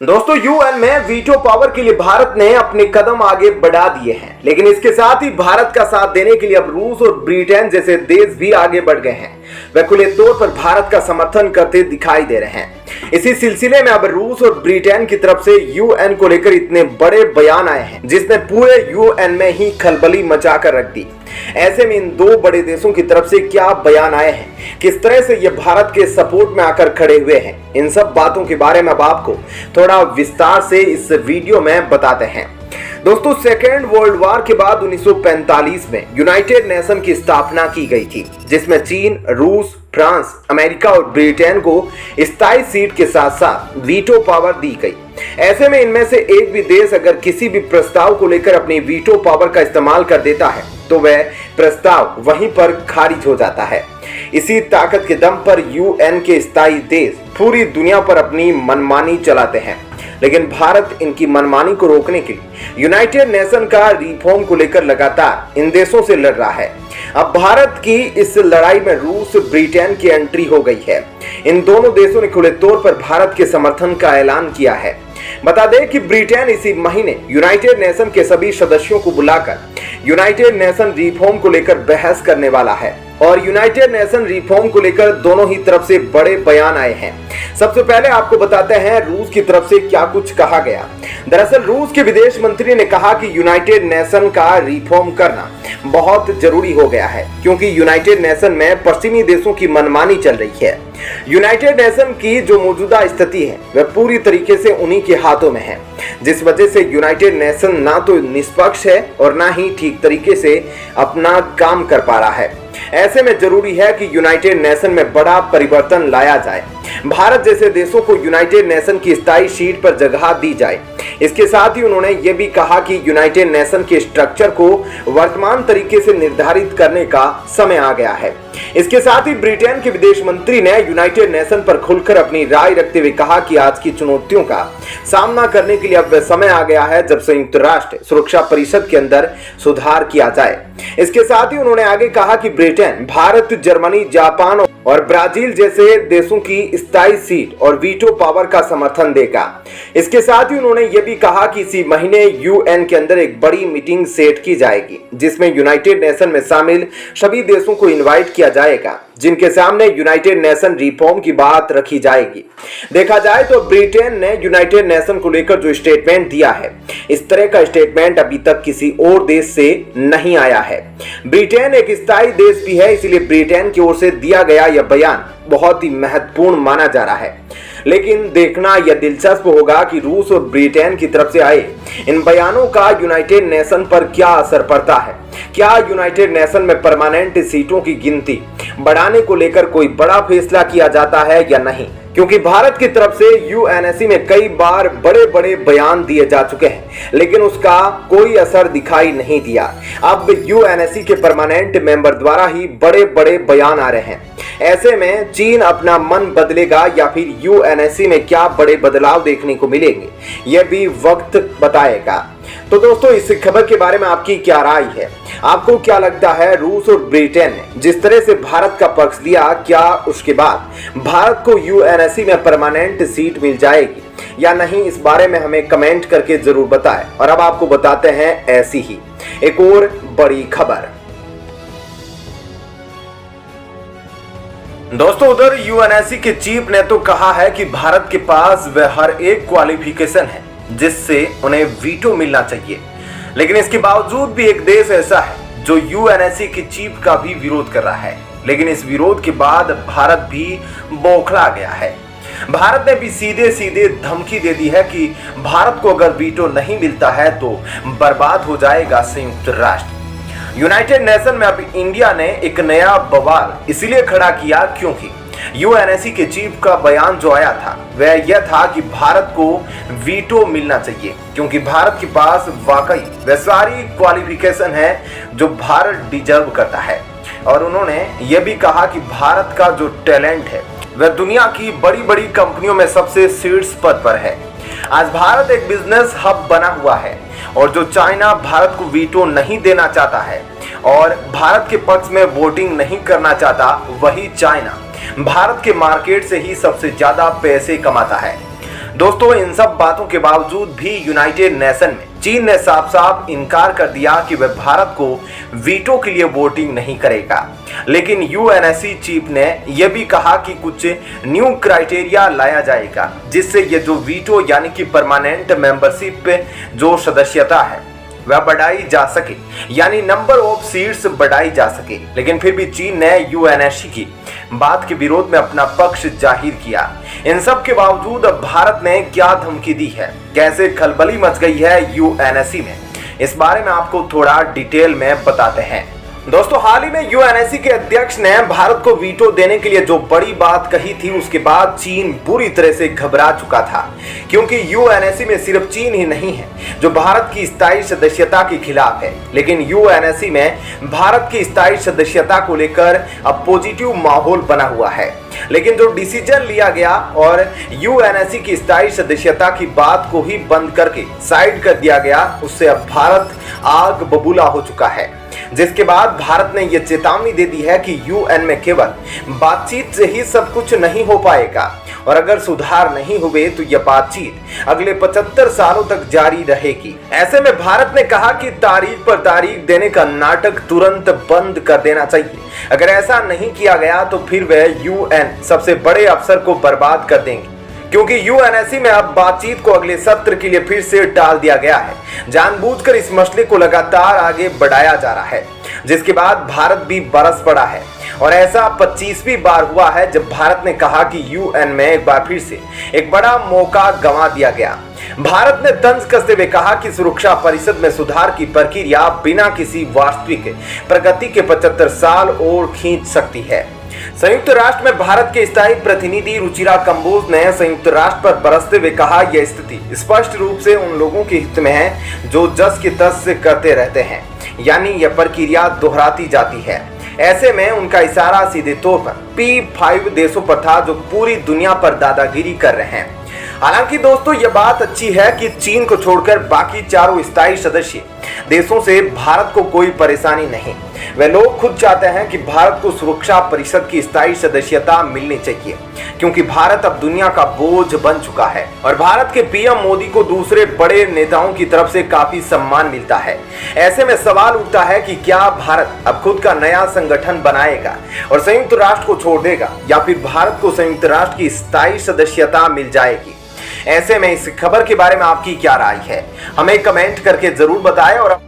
दोस्तों, यूएन में veto power के लिए भारत ने अपने कदम आगे बढ़ा दिए हैं, लेकिन इसके साथ ही भारत का साथ देने के लिए अब रूस और ब्रिटेन जैसे देश भी आगे बढ़ गए हैं। वे खुले तौर पर भारत का समर्थन करते दिखाई दे रहे हैं। इसी सिलसिले में अब रूस और ब्रिटेन की तरफ से यूएन को लेकर इतने बड़े बयान आए हैं जिसने पूरे यूएन में ही खलबली मचा कर रख दी। ऐसे में इन दो बड़े देशों की तरफ से क्या बयान आए हैं, किस तरह से ये भारत के सपोर्ट में आकर खड़े हुए हैं, इन सब बातों के बारे में अब आपको थोड़ा विस्तार से इस वीडियो में बताते हैं। दोस्तों, सेकेंड वर्ल्ड वॉर के बाद 1945 में यूनाइटेड नेशन की स्थापना की गई थी, जिसमें चीन, रूस, फ्रांस, अमेरिका और ब्रिटेन को स्थायी सीट के साथ साथ वीटो पावर दी गई। ऐसे में इनमें से एक भी देश अगर किसी भी प्रस्ताव को लेकर अपनी वीटो पावर का इस्तेमाल कर देता है तो वह प्रस्ताव वहीं पर खारिज हो जाता है। इसी ताकत के दम पर यूएन के स्थायी देश पूरी दुनिया पर अपनी मनमानी चलाते हैं, लेकिन भारत इनकी मनमानी को रोकने के लिए यूनाइटेड नेशन का रिफॉर्म को लेकर लगातार इन देशों से लड़ रहा है। अब भारत की इस लड़ाई में रूस, ब्रिटेन की एंट्री हो गई है। इन दोनों देशों ने खुले तौर पर भारत के समर्थन का ऐलान किया है। बता दें कि ब्रिटेन इसी महीने यूनाइटेड नेशन के सभी सदस्यों को बुलाकर यूनाइटेड नेशन रिफॉर्म को लेकर बहस करने वाला है और यूनाइटेड नेशन रिफॉर्म को लेकर दोनों ही तरफ से बड़े बयान आए हैं। सबसे पहले आपको बताते हैं रूस की तरफ से क्या कुछ कहा गया। दरअसल रूस के विदेश मंत्री ने कहा कि यूनाइटेड नेशन का रिफॉर्म करना बहुत जरूरी हो गया है, क्योंकि यूनाइटेड नेशन में पश्चिमी देशों की मनमानी चल रही है। यूनाइटेड नेशन की जो मौजूदा स्थिति है वह पूरी तरीके से उन्हीं के हाथों में है, जिस वजह से यूनाइटेड नेशन ना तो निष्पक्ष है और ना ही ठीक तरीके से अपना काम कर पा रहा है। ऐसे में जरूरी है कि यूनाइटेड नेशन में बड़ा परिवर्तन लाया जाए। भारत जैसे देशों को यूनाइटेड नेशन की स्थायी सीट पर जगह दी जाए। इसके साथ ही उन्होंने ये भी कहा कि यूनाइटेड नेशन के स्ट्रक्चर को वर्तमान तरीके से निर्धारित करने का समय आ गया है। इसके साथ ही ब्रिटेन के विदेश मंत्री ने यूनाइटेड नेशन पर खुलकर अपनी राय रखते हुए कहा कि आज की चुनौतियों का सामना करने के लिए अब समय आ गया है जब संयुक्त राष्ट्र सुरक्षा परिषद के अंदर सुधार किया जाए। इसके साथ ही उन्होंने आगे कहा कि ब्रिटेन, भारत, जर्मनी, जापान और ब्राजील जैसे देशों की स्थायी सीट और वीटो पावर का समर्थन देगा। इसके साथ ही उन्होंने यह भी कहा कि इसी महीने यूएन के अंदर एक बड़ी मीटिंग सेट की जाएगी, जिसमें यूनाइटेड नेशन में शामिल सभी देशों को इनवाइट किया जाएगा, जिनके सामने यूनाइटेड नेशन रिफॉर्म की बात रखी जाएगी। देखा जाए तो ब्रिटेन ने यूनाइटेड नेशन को लेकर जो स्टेटमेंट दिया है, इस तरह का स्टेटमेंट अभी तक किसी और देश से नहीं आया है। ब्रिटेन एक स्थायी देश भी है, इसलिए ब्रिटेन की ओर से दिया गया यह बयान बहुत ही महत्वपूर्ण माना जा रहा है। लेकिन देखना यह दिलचस्प होगा कि रूस और ब्रिटेन की तरफ से आए इन बयानों का यूनाइटेड नेशन पर क्या असर पड़ता है। क्या यूनाइटेड नेशन में परमानेंट सीटों की गिनती बढ़ाने को लेकर कोई बड़ा फैसला किया जाता है या नहीं, क्योंकि भारत की तरफ से यूएनएससी में कई बार बड़े बड़े बयान दिए जा चुके हैं, लेकिन उसका कोई असर दिखाई नहीं दिया। अब यूएनएससी के परमानेंट मेंबर द्वारा ही बड़े बड़े बयान आ रहे हैं। ऐसे में चीन अपना मन बदलेगा या फिर यूएनएससी में क्या बड़े बदलाव देखने को मिलेंगे, यह भी वक्त बताएगा। तो दोस्तों, इस खबर के बारे में आपकी क्या राय है? आपको क्या लगता है, रूस और ब्रिटेन ने जिस तरह से भारत का पक्ष लिया, क्या उसके बाद भारत को यूएनएससी में परमानेंट सीट मिल जाएगी या नहीं? इस बारे में हमें कमेंट करके जरूर बताएं। और अब आपको बताते हैं ऐसी ही एक और बड़ी खबर। दोस्तों, उधर यूएनएससी के चीफ ने तो कहा है कि भारत के पास वह हर एक क्वालिफिकेशन है जिससे उन्हें वीटो मिलना चाहिए, लेकिन इसके बावजूद भी एक देश ऐसा है जो यूएनएससी के चीफ का भी विरोध कर रहा है। लेकिन इस विरोध के बाद भारत भी बौखला गया है। भारत ने भी सीधे सीधे धमकी दे दी है कि भारत को अगर वीटो नहीं मिलता है तो बर्बाद हो जाएगा संयुक्त राष्ट्र। यूनाइटेड नेशन में अब इंडिया ने एक नया बवाल इसलिए खड़ा किया क्योंकि यूएनएससी के चीफ का बयान जो आया था वह यह था कि भारत को वीटो मिलना चाहिए, क्योंकि भारत के पास वाकई वह सारी क्वालिफिकेशन है जो भारत डिजर्व करता है। और उन्होंने यह भी कहा कि भारत का जो टैलेंट है वह दुनिया की बड़ी बड़ी कंपनियों में सबसे शीर्ष पद पर है। आज भारत एक बिजनेस हब बना हुआ है और जो चाइना भारत को वीटो नहीं देना चाहता है और भारत के पक्ष में वोटिंग नहीं करना चाहता, वही चाइना भारत के मार्केट से ही सबसे ज्यादा पैसे कमाता है। दोस्तों, इन सब बातों के बावजूद भी यूनाइटेड नेशन में चीन ने साफ साफ इनकार कर दिया कि वह भारत को वीटो के लिए वोटिंग नहीं करेगा। लेकिन यूएनएससी चीफ ने यह भी कहा कि कुछ न्यू क्राइटेरिया लाया जाएगा जिससे ये जो वीटो यानी कि परमानेंट मेंबरशिप जो सदस्यता है वह बढ़ाई जा सके, यानी नंबर ऑफ सीट्स बढ़ाई जा सके। लेकिन फिर भी चीन ने यूएनएससी की बात के विरोध में अपना पक्ष जाहिर किया। इन सब के बावजूद अब भारत ने क्या धमकी दी है, कैसे खलबली मच गई है यूएनएससी में, इस बारे में आपको थोड़ा डिटेल में बताते हैं। दोस्तों, हाल ही में यूएनएससी के अध्यक्ष ने भारत को वीटो देने के लिए जो बड़ी बात कही थी, उसके बाद चीन बुरी तरह से घबरा चुका था, क्योंकि यूएनएससी में सिर्फ चीन ही नहीं है जो भारत की स्थायी सदस्यता के खिलाफ है, लेकिन यूएनएससी में भारत की स्थायी सदस्यता को लेकर अब पॉजिटिव माहौल बना हुआ है। लेकिन जो डिसीजन लिया गया और यूएनएससी की स्थायी सदस्यता की बात को ही बंद करके साइड कर दिया गया, उससे अब भारत आग बबूला हो चुका है, जिसके बाद भारत ने यह चेतावनी दे दी है कि यूएन में केवल बातचीत से ही सब कुछ नहीं हो पाएगा और अगर सुधार नहीं हुए तो यह बातचीत अगले 75 सालों तक जारी रहेगी। ऐसे में भारत ने कहा कि तारीख पर तारीख देने का नाटक तुरंत बंद कर देना चाहिए। अगर ऐसा नहीं किया गया तो फिर वह यूएन सबसे बड़े अवसर को बर्बाद कर देंगे, क्योंकि यूएनएससी में अब बातचीत को अगले सत्र के लिए फिर से टाल दिया गया है। जानबूझकर इस मसले को लगातार आगे बढ़ाया जा रहा है, जिसके बाद भारत भी बरस पड़ा है और ऐसा 25वीं बार हुआ है जब भारत ने कहा कि यूएन में एक बार फिर से एक बड़ा मौका गंवा दिया गया। भारत ने तंज कसते हुए कहा कि सुरक्षा परिषद में सुधार की प्रक्रिया बिना किसी वास्तविक प्रगति के 75 साल और खींच सकती है। संयुक्त राष्ट्र में भारत के स्थायी प्रतिनिधि रुचिरा कंबोज ने संयुक्त राष्ट्र पर बरसते हुए कहा, यह स्थिति स्पष्ट रूप से उन लोगों के हित में है जो जस की तस से करते रहते हैं, यानी यह प्रक्रिया दोहराती जाती है। ऐसे में उनका इशारा सीधे तौर पर P5 देशों पर था जो पूरी दुनिया पर दादागिरी कर रहे हैं। हालांकि दोस्तों, यह बात अच्छी है कि चीन को छोड़कर बाकी चारों स्थायी सदस्य देशों से भारत को कोई परेशानी नहीं। वे लोग खुद चाहते हैं कि भारत को सुरक्षा परिषद की स्थायी सदस्यता मिलनी चाहिए, क्योंकि भारत अब दुनिया का बोझ बन चुका है और भारत के पीएम मोदी को दूसरे बड़े नेताओं की तरफ से काफी सम्मान मिलता है। ऐसे में सवाल उठता है कि क्या भारत अब खुद का नया संगठन बनाएगा और संयुक्त राष्ट्र को छोड़ देगा, या फिर भारत को संयुक्त राष्ट्र की स्थायी सदस्यता मिल जाएगी। ऐसे में इस खबर के बारे में आपकी क्या राय है, हमें कमेंट करके जरूर बताएं और